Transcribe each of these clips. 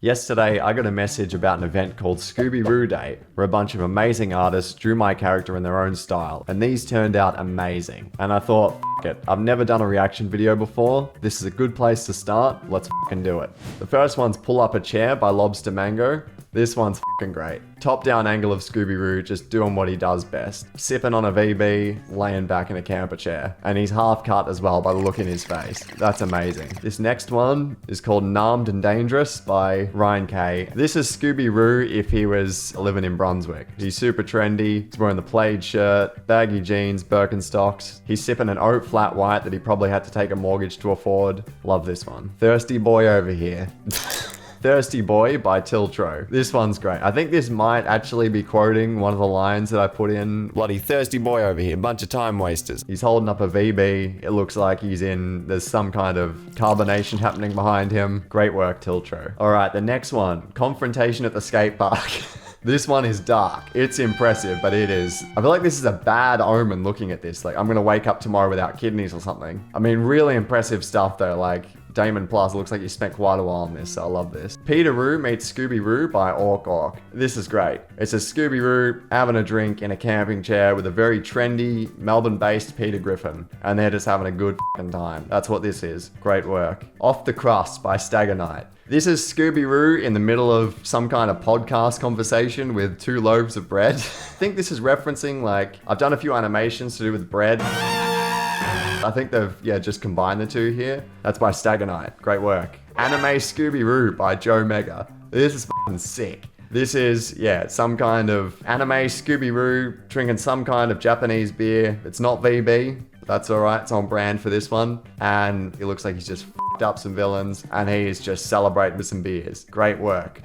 Yesterday, I got a message about an event called Scooby-Roo Day, where a bunch of amazing artists drew my character in their own style, and these turned out amazing. And I thought, f it, I've never done a reaction video before, this is a good place to start, let's f***ing do it. The first one's Pull Up a Chair by Lobster Mango. This one's f***ing great. Top-down angle of Scooby-Roo just doing what he does best. Sipping on a VB, laying back in a camper chair. And he's half cut as well by the look in his face. That's amazing. This next one is called Narmed and Dangerous by Ryan K. This is Scooby-Roo if he was living in Brunswick. He's super trendy, he's wearing the plaid shirt, baggy jeans, Birkenstocks. He's sipping an oat flat white that he probably had to take a mortgage to afford. Love this one. Thirsty Boy over here. Thirsty Boy by Tiltro. This one's great. I think this might actually be quoting one of the lines that I put in. Bloody thirsty boy over here, bunch of time wasters. He's holding up a VB. It looks like there's some kind of carbonation happening behind him. Great work, Tiltro. All right, the next one, Confrontation at the Skate Park. This one is dark. It's impressive, but it is. I feel like this is a bad omen looking at this. Like, I'm gonna wake up tomorrow without kidneys or something. I mean, really impressive stuff though. Like, Damon Plus looks like you spent quite a while on this, so I love this. Peter-Roo meets Scooby-Roo by Ork. This is great. It's a Scooby-Roo having a drink in a camping chair with a very trendy Melbourne-based Peter Griffin, and they're just having a good f***ing time. That's what this is. Great work. Off the Crust by Stagger Knight. This is Scooby-Roo in the middle of some kind of podcast conversation with 2 loaves of bread. I think this is referencing, like, I've done a few animations to do with bread. I think they've, just combined the two here. That's by Stagger Knight. Great work. Anime Scooby-Roo by Joe Mega. This is f***ing sick. This is, some kind of anime Scooby-Roo drinking some kind of Japanese beer. It's not VB. That's alright. It's on brand for this one. And it looks like he's just f***ed up some villains. And he's just celebrating with some beers. Great work.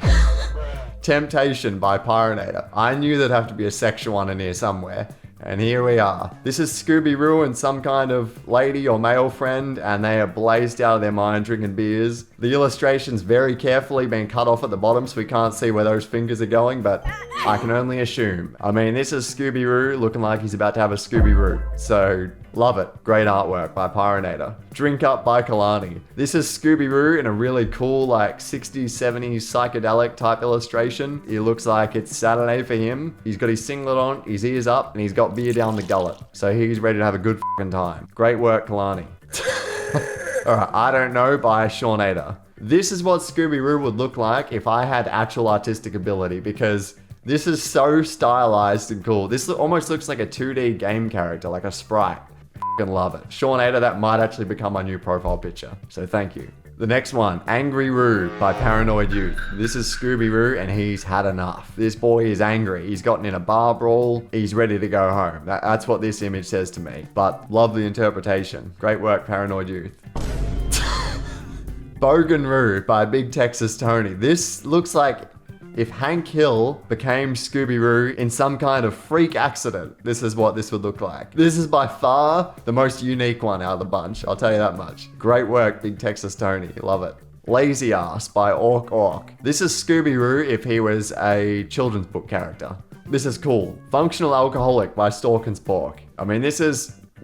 Temptation by Pyronator. I knew there'd have to be a sexual one in here somewhere. And here we are. This is Scooby-Roo and some kind of lady or male friend, and they are blazed out of their mind drinking beers. The illustration's very carefully been cut off at the bottom so we can't see where those fingers are going, but I can only assume. I mean, this is Scooby-Roo looking like he's about to have a Scooby-Roo. So, love it. Great artwork by Pyronator. Drink Up by Kalani. This is Scooby-Roo in a really cool, like, 60s, 70s psychedelic type illustration. It looks like it's Saturday for him. He's got his singlet on, his ears up, and he's got beer down the gullet. So he's ready to have a good f***ing time. Great work, Kalani. Alright, I Don't Know by Shaunator. This is what Scooby-Roo would look like if I had actual artistic ability, because this is so stylized and cool. This almost looks like a 2D game character, like a sprite. F***ing love it. Shaunator, that might actually become my new profile picture. So thank you. The next one, Angry Roo by Paranoid Youth. This is Scooby-Roo and he's had enough. This boy is angry. He's gotten in a bar brawl. He's ready to go home. That's what this image says to me. But love the interpretation. Great work, Paranoid Youth. Bogan Roo by Big Texas Tony. This looks like if Hank Hill became Scooby-Roo in some kind of freak accident, this is what this would look like. This is by far the most unique one out of the bunch, I'll tell you that much. Great work, Big Texas Tony. Love it. Lazy Ass by Ork. This is Scooby-Roo if he was a children's book character. This is cool. Functional Alcoholic by Stork and Spork. I mean,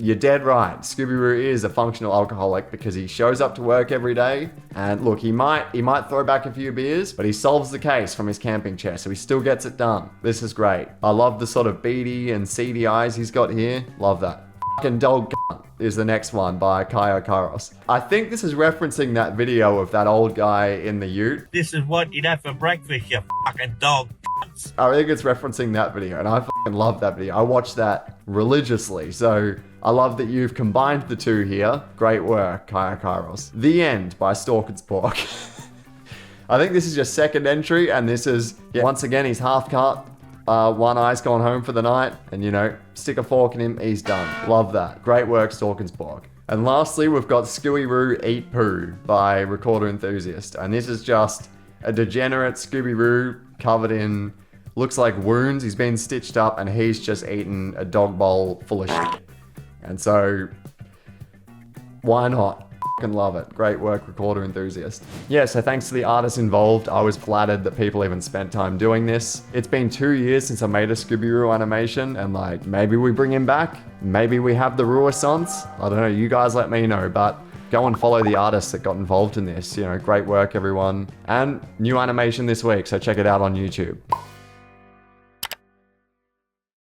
you're dead right. Scooby-Roo is a functional alcoholic because he shows up to work every day. And look, he might throw back a few beers, but he solves the case from his camping chair, so he still gets it done. This is great. I love the sort of beady and seedy eyes he's got here. Love that. Fucking Dog Cunt is the next one by Kaya Karos. I think this is referencing that video of that old guy in the ute. This is what you'd have for breakfast, you fucking dog cunts. I think it's referencing that video, and I fucking love that video. I watch that religiously, so I love that you've combined the two here. Great work, Kaya Kairos. The End by Stork and Spork. I think this is your second entry, and this is, once again, he's half cut. One eye's gone home for the night, and stick a fork in him, he's done. Love that. Great work, Stork and Spork. And lastly, we've got Scooby-Roo Eat Poo by Recorder Enthusiast. And this is just a degenerate Scooby-Roo covered in, looks like wounds. He's been stitched up, and he's just eaten a dog bowl full of shit. And so, why not? Fucking love it. Great work, Recorder Enthusiast. So thanks to the artists involved. I was flattered that people even spent time doing this. It's been 2 years since I made a Scooby-Roo animation, and maybe we bring him back. Maybe we have the Renaissance. I don't know, you guys let me know, but go and follow the artists that got involved in this. You know, great work, everyone. And new animation this week, so check it out on YouTube.